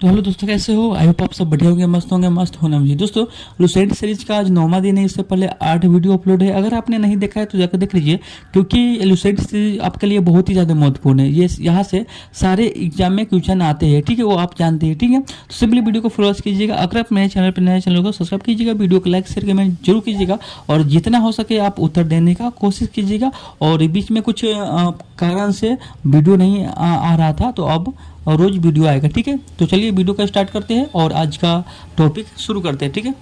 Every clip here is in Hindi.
तो हेलो दोस्तों, कैसे हो? आई होप आप सब बढ़िया होंगे, मस्त होंगे, मस्त होना चाहिए। दोस्तों, लुसेंट सीरीज का आज 9वां दिन है। इससे पहले 8 वीडियो अपलोड है। अगर आपने नहीं देखा है तो जाकर देख लीजिए, क्योंकि लुसेंट सीरीज आपके लिए बहुत ही ज़्यादा महत्वपूर्ण है। ये यहाँ से सारे एग्जाम में क्वेश्चन आते हैं, ठीक है, वो आप जानते हैं, ठीक है। तो सिंपली वीडियो को फॉलो कीजिएगा। अगर आप मेरे चैनल पर नए, चैनल को सब्सक्राइब कीजिएगा, वीडियो को लाइक शेयर कमेंट जरूर कीजिएगा और जितना हो सके आप उत्तर देने का कोशिश कीजिएगा। और बीच में कुछ कारण से वीडियो नहीं आ रहा था, तो अब रोज वीडियो आएगा, ठीक है। तो चलिए वीडियो का स्टार्ट करते हैं और आज का टॉपिक शुरू करते हैं, ठीक है।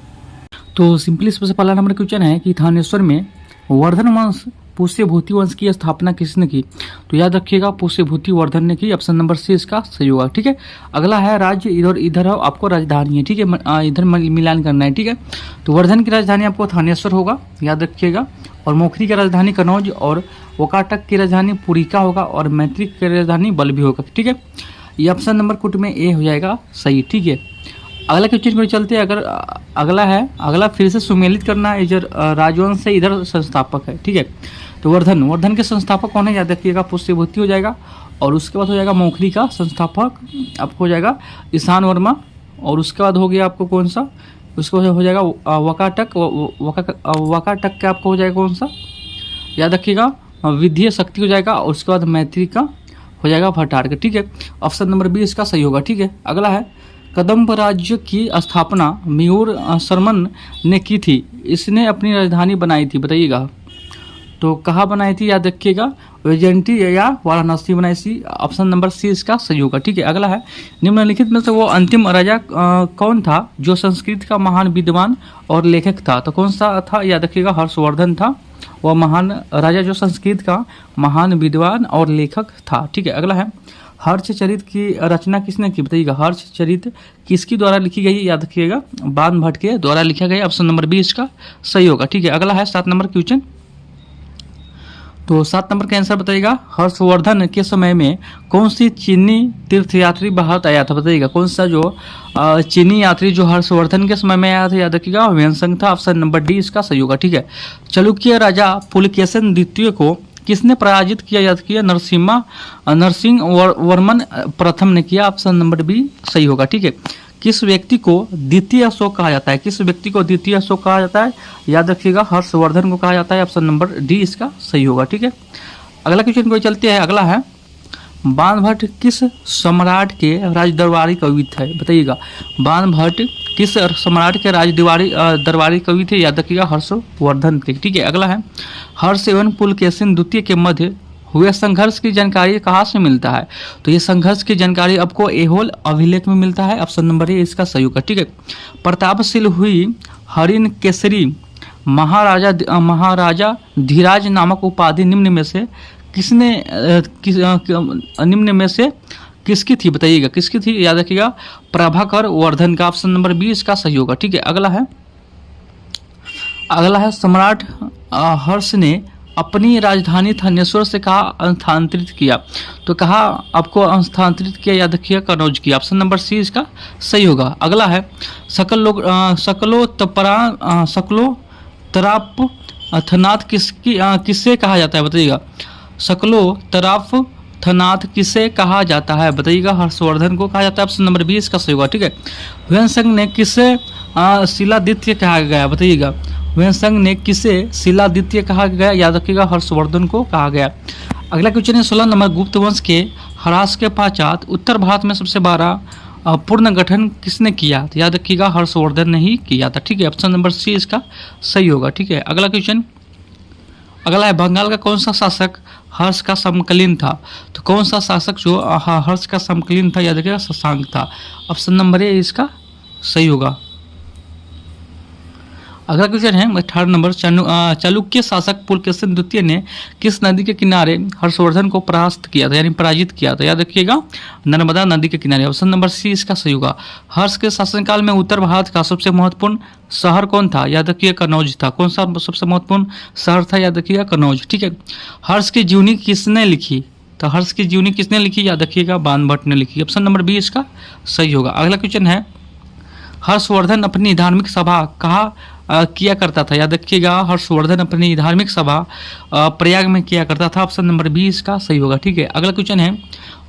तो सिंपली सबसे पहला नंबर क्वेश्चन है कि थानेश्वर में वर्धन वंश पुष्यभूति वंश की स्थापना किसने की? तो याद रखिएगा, पुष्यभूति वर्धन ने की। ऑप्शन नंबर सी इसका सही होगा, ठीक है। अगला है राज्य, इधर इधर आपको राजधानी है, ठीक है, इधर मिलान करना है, ठीक है। तो वर्धन की राजधानी आपको थानेश्वर होगा, याद रखिएगा। और मोखरी की राजधानी कनौज और वकाटक की राजधानी पुरिका होगा और मैत्रिक की राजधानी बल्लभी होगा, ठीक है। ये ऑप्शन नंबर कुट में ए हो जाएगा सही, ठीक है। अगला क्वेश्चन पर चलते हैं। अगला फिर से सुमेलित करना है। इधर राजवंश से इधर संस्थापक है, ठीक है। तो वर्धन के संस्थापक कौन है? याद रखिएगा, पुष्यभूति हो जाएगा। और उसके बाद हो जाएगा मोखरी का संस्थापक आपको हो जाएगा ईशान वर्मा। और उसके बाद हो गया आपको कौन सा? उसको हो जाएगा वकाटक का आपको हो जाएगा कौन सा? याद रखिएगा, विधीय शक्ति हो जाएगा। और उसके बाद मैत्री का हो जाएगा भट्टारक, ठीक है। ऑप्शन नंबर बी इसका सही होगा, ठीक है। अगला है कदम्ब राज्य की स्थापना मयूर शर्मन ने की थी। इसने अपनी राजधानी बनाई थी, बताइएगा। तो कहाँ बनाई थी? याद रखिएगा, वैजयंती या वाराणसी बनाई थी। ऑप्शन नंबर सी इसका सही होगा, ठीक है। अगला है निम्नलिखित में से वो अंतिम राजा कौन था जो संस्कृत का महान विद्वान और लेखक था? तो कौन सा था? याद रखिएगा, हर्षवर्धन था वह महान राजा जो संस्कृत का महान विद्वान और लेखक था, ठीक है। अगला है हर्षचरित की रचना किसने की? बताइएगा, हर्षचरित किसकी द्वारा लिखी गई? याद रखिएगा, बाण भट्ट के द्वारा लिखा गया। ऑप्शन नंबर बी इसका सही होगा, ठीक है। अगला है 7 नंबर क्वेश्चन। तो 7 नंबर का आंसर बताइएगा, हर्षवर्धन के समय में कौन सी चीनी तीर्थयात्री भारत आया था? बताइएगा, कौन सा जो चीनी यात्री जो हर्षवर्धन के समय में आया था? याद रखिएगा, वेनसंग था। ऑप्शन नंबर डी इसका सही होगा, ठीक है। चालुक्य राजा पुलकेशन द्वितीय को किसने पराजित किया? याद किया, नरसिंह वर्मन प्रथम ने किया। ऑप्शन नंबर बी सही होगा, ठीक है। किस व्यक्ति को द्वितीय अशोक कहा जाता है? किस व्यक्ति को द्वितीय अशोक कहा जाता है? याद रखिएगा, हर्षवर्धन को कहा जाता है। ऑप्शन नंबर डी इसका सही होगा, ठीक है। अगला क्वेश्चन को चलते हैं। अगला है बाण भट्ट किस सम्राट के राजदरबारी कवि थे? बताइएगा, बाण भट्ट किस सम्राट के दरबारी कवि थे? याद रखिएगा, हर्षवर्धन थे, ठीक है। अगला है हर्ष एवं पुलकेशिन द्वितीय के मध्य हुए संघर्ष की जानकारी कहाँ से मिलता है? तो ये संघर्ष की जानकारी आपको ऐहोल अभिलेख में मिलता है। ऑप्शन नंबर ए इसका सही होगा, ठीक है। प्रतापशील हुई हरिण केसरी महाराजा धीराज नामक उपाधि निम्न में से किसकी थी? बताइएगा, किसकी थी? याद रखिएगा, प्रभाकर वर्धन का। ऑप्शन नंबर बी इसका सही होगा, ठीक है। अगला है सम्राट हर्ष ने अपनी राजधानी थानेश्वर से कहाँ स्थानांतरित किया? तो कहाँ आपको स्थानांतरित किया? याद रखिए, कनौज किया। ऑप्शन नंबर सी इसका सही होगा। अगला है सकलो तराप किससे कहा जाता है? बताइएगा, सकलो तराप थनाथ किसे कहा जाता है? बताइएगा, हर्षवर्धन को कहा जाता है। ऑप्शन नंबर बी इसका सही होगा, ठीक है। वेनसंग ने किसे शिलादित्य कहा गया? बताइएगा, वेनसंग ने किसे शिलादित्य कहा गया? याद रखिएगा, हर्षवर्धन को कहा गया। अगला क्वेश्चन है 16 नंबर, गुप्त वंश के ह्रास के पश्चात उत्तर भारत में सबसे बड़ा पुनर्गठन किसने किया? तो याद रखिएगा, हर्षवर्धन ने ही किया था, ठीक है। ऑप्शन नंबर सी इसका सही होगा, ठीक है। अगला क्वेश्चन, अगला है बंगाल का कौन सा शासक हर्ष का समकालीन था? तो कौन सा शासक जो हर्ष का समकालीन था? याद रखिएगा, शशांक था। ऑप्शन नंबर ए इसका सही होगा। अगला क्वेश्चन है 18 नंबर, चालुक्य शासक पुलकेशिन द्वितीय ने किस नदी के किनारे हर्षवर्धन को परास्त किया था, यानी पराजित किया था? याद रखिएगा, नर्मदा नदी के किनारे। ऑप्शन नंबर सी इसका सही होगा। हर्ष के शासनकाल में उत्तर भारत का सबसे महत्वपूर्ण शहर कौन था? याद रखिए, कनौज था। कौन सा सबसे महत्वपूर्ण शहर था? याद रखिएगा, कनौज, ठीक है। हर्ष की जीवनी किसने लिखी? तो हर्ष की जीवनी किसने लिखी? याद रखिएगा, बाण भट्ट ने लिखी। ऑप्शन नंबर बी इसका सही होगा। अगला क्वेश्चन है हर्षवर्धन अपनी धार्मिक सभा कहाँ किया करता था? याद रखिएगा, हर्षवर्धन अपनी धार्मिक सभा प्रयाग में किया करता था। ऑप्शन नंबर बी इसका सही होगा, ठीक है। अगला क्वेश्चन है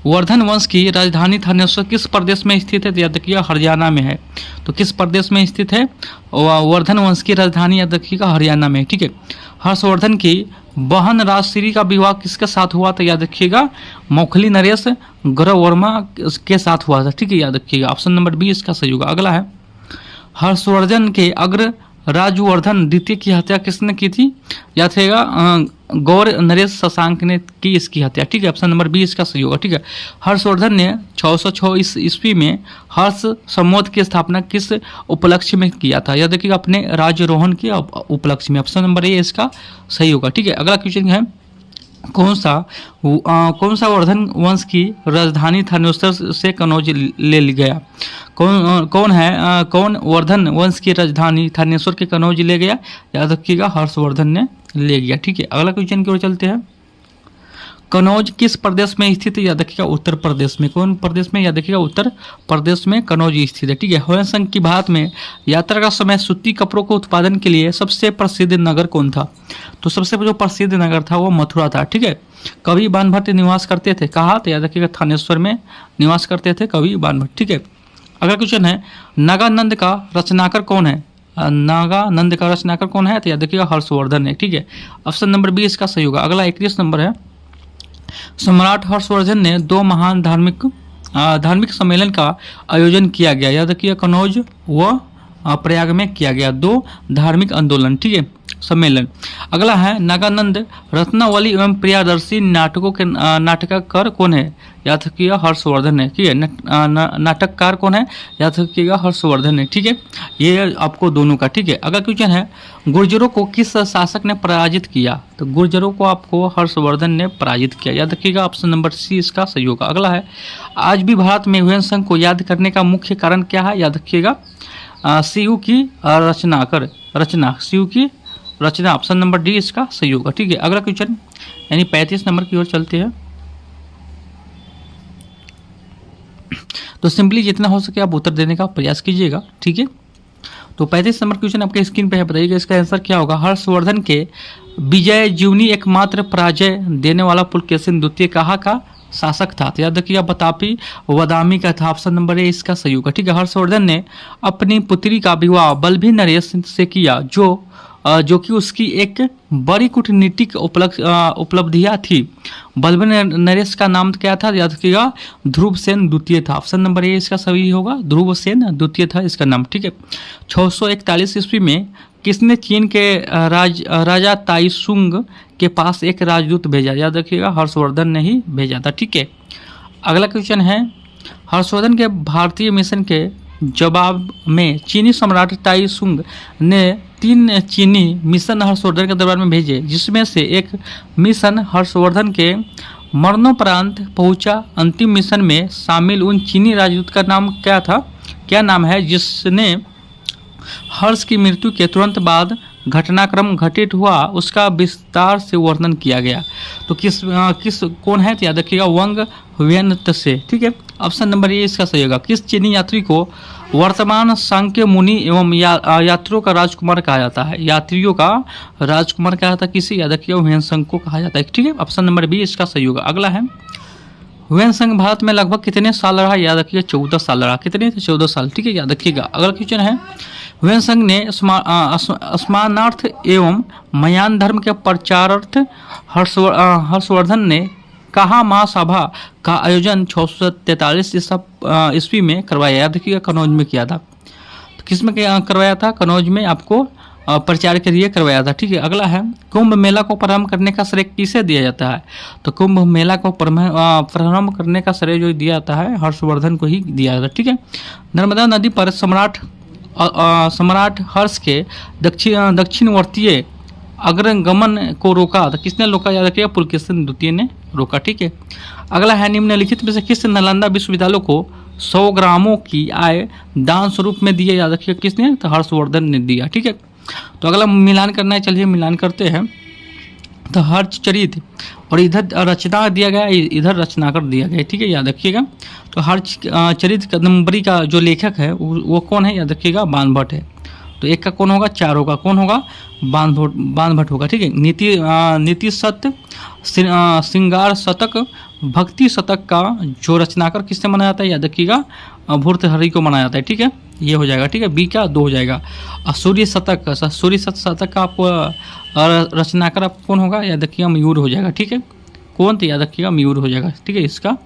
वर्धन वंश की राजधानी थानेश्वर किस प्रदेश में स्थित है? तो याद रखिएगा हरियाणा में है। तो किस प्रदेश में स्थित है? वर्धन वंश की राजधानी याद रखिएगा हरियाणा में, ठीक है। हर्षवर्धन की बहन राजश्री का विवाह किसके साथ हुआ था? याद रखिएगा मौखली नरेश गौरवर्मा के साथ हुआ था, ठीक है, याद रखिएगा। ऑप्शन नंबर बी इसका सही होगा। अगला है हर्षवर्धन के अग्र राजवर्धन द्वितीय की हत्या किसने की थी? याद रखिएगा गौर नरेश शशांक ने की इसकी हत्या, ठीक है। ऑप्शन नंबर बी इसका सही होगा, ठीक है। हर्षवर्धन ने 606 ईस्वी में हर्ष सम्मोद की स्थापना किस उपलक्ष्य में किया था? याद रखिएगा अपने राज्यरोहण के उपलक्ष्य में। ऑप्शन नंबर ए इसका सही होगा, ठीक है। अगला क्वेश्चन है कौन सा वर्धन वंश की राजधानी थानेश्वर से कनौज ले गया? कौन वर्धन वंश की राजधानी थानेश्वर के कनौज ले गया? याद रखिएगा हर्षवर्धन ने ले गया, ठीक है। अगला क्वेश्चन की ओर चलते हैं। कनौज किस प्रदेश में स्थित है? याद रखिएगा उत्तर प्रदेश में। कौन प्रदेश में? याद रखिएगा उत्तर प्रदेश में कनौज स्थित है, ठीक है। हुएन संघ की भारत में यात्रा का समय सूती कपड़ों के उत्पादन के लिए सबसे प्रसिद्ध नगर कौन था? तो सबसे जो प्रसिद्ध नगर था वो मथुरा था, ठीक है। कवि बाणभट्ट निवास करते थे कहाँ? तो याद रखिएगा थानेश्वर में निवास करते थे कवि बाणभट्ट, ठीक है। अगला क्वेश्चन है नागानंद का रचनाकर कौन है? नागानंद का रचनाकर कौन है? तो याद रखिएगा हर्षवर्धन है, ठीक है। ऑप्शन नंबर बी इसका सही होगा। अगला 31 नंबर है सम्राट हर्षवर्धन ने 2 महान धार्मिक सम्मेलन का आयोजन किया गया। याद रखिएगा कनौज व प्रयाग में किया गया 2 धार्मिक आंदोलन, ठीक है, सम्मेलन। अगला है नागानंद रत्नावली एवं प्रियदर्शी नाटकों के नाटककार कौन है? याद रखिएगा हर्षवर्धन है, ठीक है। नाटककार कौन है? याद रखिएगा हर्षवर्धन है, ठीक है। ये आपको दोनों का, ठीक है। अगला क्वेश्चन है गुर्जरों को किस शासक ने पराजित किया? तो गुर्जरों को आपको हर्षवर्धन ने पराजित किया, याद रखिएगा ऑप्शन नंबर सी इसका सही होगा। अगला है आज भी भारत में हुएन संघ को याद करने का मुख्य कारण क्या है? याद रखिएगा सीयू की रचना, सीयू की रचना, ऑप्शन नंबर डी इसका सही होगा, ठीक है। अगला क्वेश्चन यानी 35 नंबर की ओर चलते हैं। तो सिंपली जितना हो सके आप उत्तर देने का प्रयास कीजिएगा, ठीक है। तो 35 नंबर क्वेश्चन आपके स्क्रीन पे है, बताइएगा इसका आंसर क्या होगा। हर्षवर्धन के विजय जीवनी एकमात्र पराजय देने वाला पुलकेशिन द्वितीय कहाँ का शासक था? तो याद रखिएगा बतापी वदामी का था, ऑप्शन नंबर ए इसका सही होगा, ठीक है। हर्षवर्धन ने अपनी पुत्री का विवाह बल्लभी नरेश से किया जो कि उसकी एक बड़ी कूटनीतिक उपलब्धियां थी। बल्लभी नरेश का नाम क्या था? याद रखिएगा ध्रुवसेन द्वितीय था, ऑप्शन नंबर ए इसका सही होगा, ध्रुवसेन द्वितीय था इसका नाम, ठीक है। 641 ईस्वी में किसने चीन के राजा ताइसुंग के पास एक राजदूत भेजा? याद रखिएगा हर्षवर्धन ने ही भेजा था, ठीक है। अगला क्वेश्चन है हर्षवर्धन के भारतीय मिशन के जवाब में चीनी सम्राट ताइसुंग ने 3 चीनी मिशन हर्षवर्धन के दरबार में भेजे, जिसमें से एक मिशन हर्षवर्धन के मरणोपरांत पहुंचा। अंतिम मिशन में शामिल उन चीनी राजदूत का नाम क्या था? क्या नाम है जिसने हर्ष की मृत्यु के तुरंत बाद घटनाक्रम घटित हुआ उसका विस्तार से वर्णन किया गया? तो किस कौन है? तो याद रखिएगा वंग वेनतसे, ठीक है। ऑप्शन नंबर ए इसका सही होगा। किस चीनी यात्री को वर्तमान सांख्य मुनि एवं यात्रियों का राजकुमार कहा जाता है? यात्रियों का राजकुमार कहा जाता है किसे? याद रखिएगा हुएन संघ को कहा जाता है, ठीक है। ऑप्शन नंबर बी इसका सही होगा। अगला है हुएन संघ भारत में लगभग कितने साल रहा? याद रखिएगा 14 साल रहा। कितने थे? 14 साल, ठीक है, याद रखिएगा। अगला क्वेश्चन है हुएन संघ ने स्मरणार्थ एवं मयान धर्म के प्रचारार्थ हर्षवर्धन ने कहाँ महासभा का आयोजन 643 ईस्वी में करवाया? याद रखिएगा कनौज में किया था। तो किस में करवाया था? कनौज में आपको प्रचार के लिए करवाया था, ठीक है। अगला है कुंभ मेला को प्रारंभ करने का श्रेय किसे दिया जाता है? तो कुंभ मेला को प्रारंभ करने का श्रेय जो दिया जाता है हर्षवर्धन को ही दिया जाता है, ठीक है। नर्मदा नदी पर सम्राट हर्ष के दक्षिणवर्तीय अग्रगमन को रोका तो किसने रोका? याद रखिएगा पुलकेशिन द्वितीय ने रोका, ठीक है। अगला है निम्नलिखित में से किस नालंदा विश्वविद्यालय को 100 ग्रामों की आय दान स्वरूप में दिए? याद रखिएगा किसने? तो हर्षवर्धन ने दिया, ठीक है। तो अगला मिलान करना है, चलिए मिलान करते हैं। तो हर्षचरित और इधर रचना दिया गया, इधर रचनाकर दिया गया, ठीक है, याद रखिएगा। तो हर्षचरित कादंबरी का जो लेखक है वो कौन है? याद रखिएगा बाणभट्ट है। तो एक का कौन होगा? 4 होगा, कौन होगा? बाणभट्ट होगा, ठीक है। नीति सत्य, श्रृंगार शतक, भक्ति शतक का जो रचनाकर किससे मनाया जाता है, याद रखिएगा भर्तृहरि को मनाया जाता है। ठीक है, ये हो जाएगा। ठीक है, बी का 2 हो जाएगा। सूर्य शतक का आपको रचनाकर आप कौन होगा, याद रखिएगा मयूर हो जाएगा। ठीक है, कौन, तो याद रखिएगा मयूर हो जाएगा। ठीक है, इसका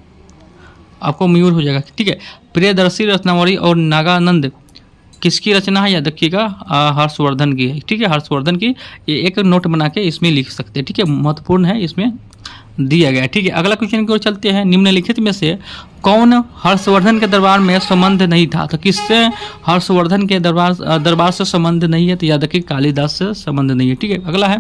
आपको मयूर हो जाएगा। ठीक है, प्रियदर्शी रत्नावली और नागानंद किसकी रचना है, याद रखिएगा हर्षवर्धन की है। ठीक है, हर्षवर्धन की। ये एक नोट बना के इसमें लिख सकते हैं। ठीक है, महत्वपूर्ण है, इसमें दिया गया है। ठीक है, अगला क्वेश्चन की ओर चलते हैं। निम्नलिखित में से कौन हर्षवर्धन के दरबार में संबंध नहीं था, तो किससे हर्षवर्धन के दरबार से संबंध नहीं है, तो याद रखिए कालिदास से संबंध नहीं है। ठीक है, अगला है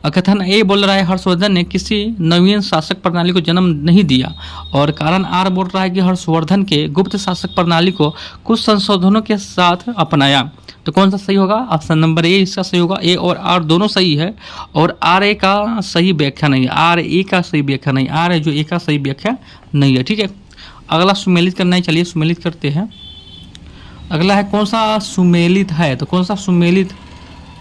कथन ए बोल रहा है हर्षवर्धन ने किसी नवीन शासक प्रणाली को जन्म नहीं दिया, और कारण आर बोल रहा है कि हर्षवर्धन के गुप्त शासक प्रणाली को कुछ संशोधनों के साथ अपनाया। तो कौन सा सही होगा, ऑप्शन नंबर ए इसका सही होगा। ए और आर दोनों सही है, और आर ए का सही व्याख्या नहीं है, आर ए का सही व्याख्या नहीं, आर ए जो ए का सही व्याख्या नहीं है। ठीक है, अगला सुमेलित करना है, चलिए सुमेलित करते हैं। अगला है कौन सा सुमेलित है, तो कौन सा सुमेलित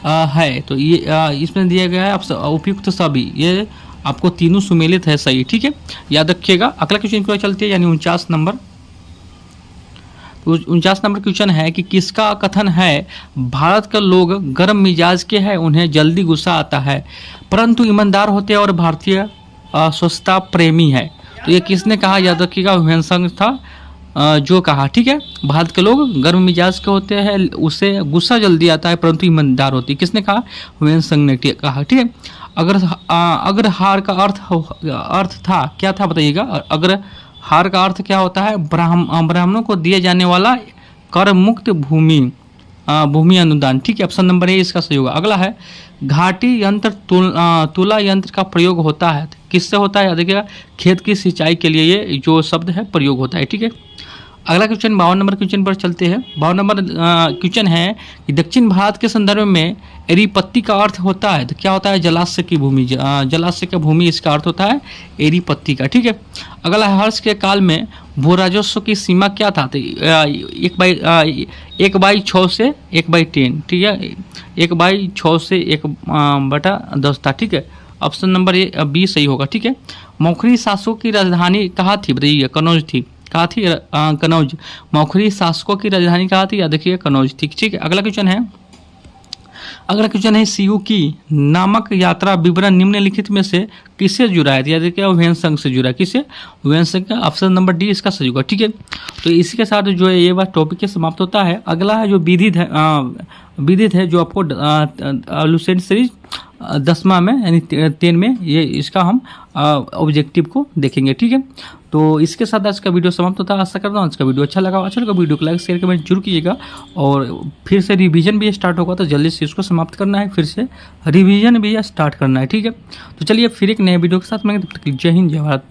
है, तो ये इसमें दिया गया है आपसे उपयुक्त सभी, ये आपको तीनों सुमेलित है सही। ठीक है, याद रखिएगा। अगला क्वेश्चन की ओर चलते हैं, यानी 49 नंबर। 49 नंबर क्वेश्चन है कि किसका कथन है भारत के लोग गर्म मिजाज के हैं, उन्हें जल्दी गुस्सा आता है, परंतु ईमानदार होते हैं और भारतीय स्वच्छता प्रेमी है। तो ये किसने कहा, याद रखिएगा ह्वेनसांग था जो कहा। ठीक है, भारत के लोग गर्म मिजाज के होते हैं, उसे गुस्सा जल्दी आता है, परंतु ईमानदार होती है। किसने कहा, ह्वेनसांग ने कहा। ठीक है, अगर हार का अर्थ था, क्या था बताइएगा। अगर हार का अर्थ क्या होता है, ब्राह्मणों को दिए जाने वाला कर मुक्त भूमि अनुदान। ठीक है, ऑप्शन नंबर ए इसका सही होगा। अगला है घाटी यंत्र तुला यंत्र का प्रयोग होता है, किससे होता है, याद रखिएगा खेत की सिंचाई के लिए ये जो शब्द है प्रयोग होता है। ठीक है, अगला क्वेश्चन 52 नंबर क्वेश्चन पर चलते हैं। 52 नंबर क्वेश्चन है कि दक्षिण भारत के संदर्भ में एरीपत्ती का अर्थ होता है, तो क्या होता है, जलाशय की भूमि, जलाशय की भूमि इसका अर्थ होता है एरीपत्ती का। ठीक है, अगला है हर्ष के काल में भू राजस्व की सीमा क्या था, तो 1/6 से 1/10। ठीक है, 1/6 से 1/10 था। ठीक है, ऑप्शन नंबर ए बी सही होगा। ठीक है, मौखरी शासकों की राजधानी कहाँ थी, बताइए, कनौज थी। कहाँ थी, कनौज। मौखरी शासकों की राजधानी कहाँ थी, याद रखिए कनौज थी। ठीक है, अगला क्वेश्चन है सीयू की नामक यात्रा विवरण निम्नलिखित में से किससे जुड़ा है, याद रखिए ह्वेनसांग से जुड़ा है। किससे, ह्वेनसांग का, ऑप्शन नंबर डी इसका सही होगा। ठीक है, तो इसी के साथ जो है ये बात टॉपिक के समाप्त होता है। अगला है जो विदित है जो आपको लुसेंट सीरीज 10वां में यानी 10 में ये इसका हम ऑब्जेक्टिव को देखेंगे। ठीक है, तो इसके साथ आज का वीडियो समाप्त होता है। आशा करता हूँ आज का वीडियो अच्छा लगा वीडियो को लाइक शेयर कमेंट जरूर कीजिएगा, और फिर से रिवीजन भी स्टार्ट होगा, तो जल्दी से इसको समाप्त करना है, फिर से रिवीजन भी स्टार्ट करना है। ठीक है, तो चलिए फिर एक नए वीडियो के साथ मिलेंगे, तब तक जय हिंद जय भारत।